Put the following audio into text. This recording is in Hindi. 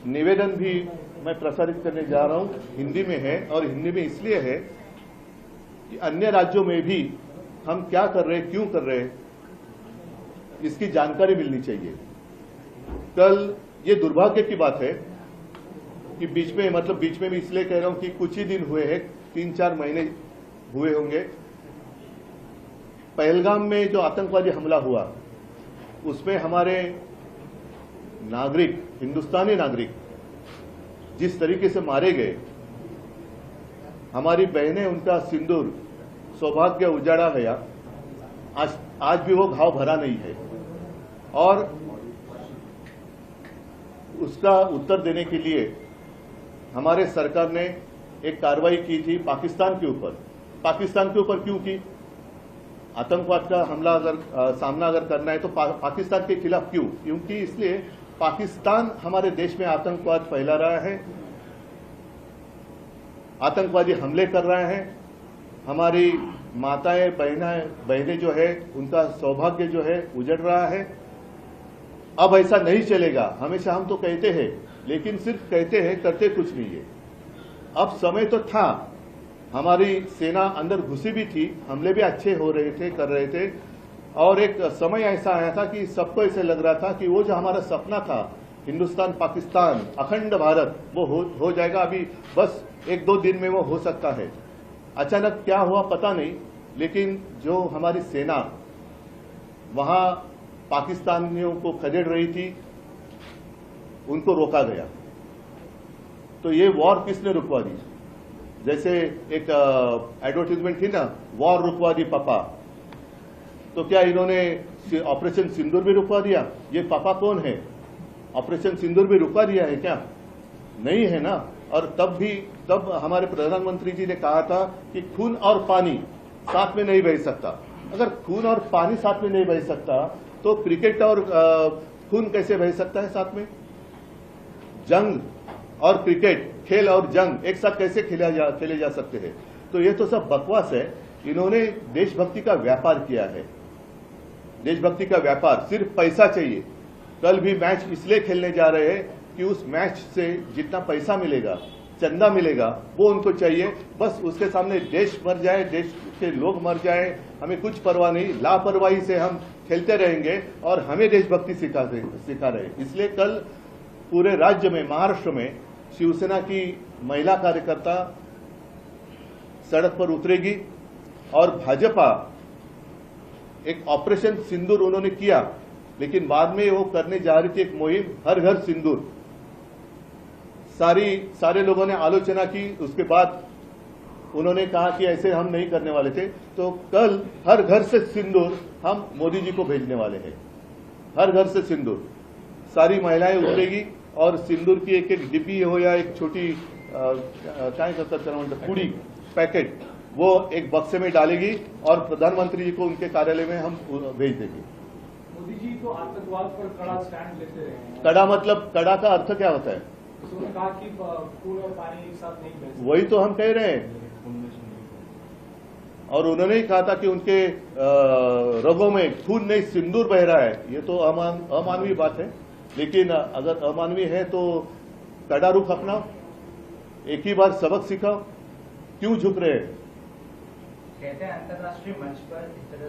निवेदन भी मैं प्रसारित करने जा रहा हूं, हिंदी में है। और हिंदी में इसलिए है कि अन्य राज्यों में भी हम क्या कर रहे हैं, क्यों कर रहे हैं, इसकी जानकारी मिलनी चाहिए। कल ये दुर्भाग्य की बात है कि बीच में भी इसलिए कह रहा हूं कि कुछ ही दिन हुए हैं, 3-4 महीने हुए होंगे, पहलगाम में जो आतंकवादी हमला हुआ उसमें हमारे नागरिक, हिंदुस्तानी नागरिक जिस तरीके से मारे गए, हमारी बहनें, उनका सिंदूर, सौभाग्य उजाड़ा गया। आज भी वो घाव भरा नहीं है। और उसका उत्तर देने के लिए हमारे सरकार ने एक कार्रवाई की थी पाकिस्तान के ऊपर। पाकिस्तान के ऊपर क्यों की? आतंकवाद का हमला सामना अगर करना है तो पाकिस्तान के खिलाफ क्यों? क्योंकि इसलिए पाकिस्तान हमारे देश में आतंकवाद फैला रहा है, आतंकवादी हमले कर रहा है, हमारी माताएं, बहनें जो है उनका सौभाग्य जो है उजड़ रहा है। अब ऐसा नहीं चलेगा। हमेशा हम तो कहते हैं, लेकिन सिर्फ कहते हैं, करते कुछ नहीं है। अब समय तो था, हमारी सेना अंदर घुसी भी थी, हमले भी अच्छे हो रहे थे, कर रहे थे। और एक समय ऐसा आया था कि सबको ऐसे लग रहा था कि वो जो हमारा सपना था, हिंदुस्तान पाकिस्तान अखंड भारत, वो हो जाएगा। अभी बस 1-2 दिन में वो हो सकता है। अचानक क्या हुआ पता नहीं, लेकिन जो हमारी सेना वहां पाकिस्तानियों को खदेड़ रही थी, उनको रोका गया। तो ये वॉर किसने रुकवा दी? जैसे एक एडवर्टीजमेंट थी ना, वॉर रुकवा दी पापा। तो क्या इन्होंने ऑपरेशन सिंदूर भी रुकवा दिया? ये पापा कौन है? ऑपरेशन सिंदूर भी रुकवा दिया है क्या? नहीं है ना। और तब हमारे प्रधानमंत्री जी ने कहा था कि खून और पानी साथ में नहीं बह सकता। अगर खून और पानी साथ में नहीं बह सकता तो क्रिकेट और खून कैसे बह सकता है साथ में? जंग और क्रिकेट, खेल और जंग एक साथ कैसे खेले जा सकते हैं? तो ये तो सब बकवास है। इन्होंने देशभक्ति का व्यापार किया है। देशभक्ति का व्यापार, सिर्फ पैसा चाहिए। कल भी मैच इसलिए खेलने जा रहे हैं कि उस मैच से जितना पैसा मिलेगा, चंदा मिलेगा, वो उनको चाहिए। बस उसके सामने देश मर जाए, देश के लोग मर जाए, हमें कुछ परवाह नहीं। लापरवाही से हम खेलते रहेंगे और हमें देशभक्ति सिखा रहे। इसलिए कल पूरे राज्य में, महाराष्ट्र में शिवसेना की महिला कार्यकर्ता सड़क पर उतरेगी और भाजपा एक ऑपरेशन सिंदूर उन्होंने किया, लेकिन बाद में वो करने जा रही थी एक मुहिम हर घर सिंदूर। सारे लोगों ने आलोचना की। उसके बाद उन्होंने कहा कि ऐसे हम नहीं करने वाले थे। तो कल हर घर से सिंदूर हम मोदी जी को भेजने वाले हैं। हर घर से सिंदूर, सारी महिलाएं उतरेगी और सिंदूर की एक एक डिब्बी हो या एक छोटी काय करतात पूड़ी पैकेट, वो एक बक्से में डालेगी और प्रधानमंत्री जी को उनके कार्यालय में हम भेज देंगे। मोदी जी तो आतंकवाद पर कड़ा स्टैंड लेते रहे हैं। कड़ा मतलब, कड़ा का अर्थ क्या होता है? उन्होंने कहा कि खून और पानी एक साथ नहीं बह सकते। वही तो हम कह रहे हैं। और उन्होंने ही कहा था कि उनके रगों में खून नहीं सिंदूर बह रहा है। ये तो अमानवीय बात है। लेकिन अगर अमानवीय है तो कड़ा रुख अपनाओ, एक ही बार सबक सिखाओ। क्यों झुक रहे हैं? कहते हैं अंतर्राष्ट्रीय मंच पर इस तरह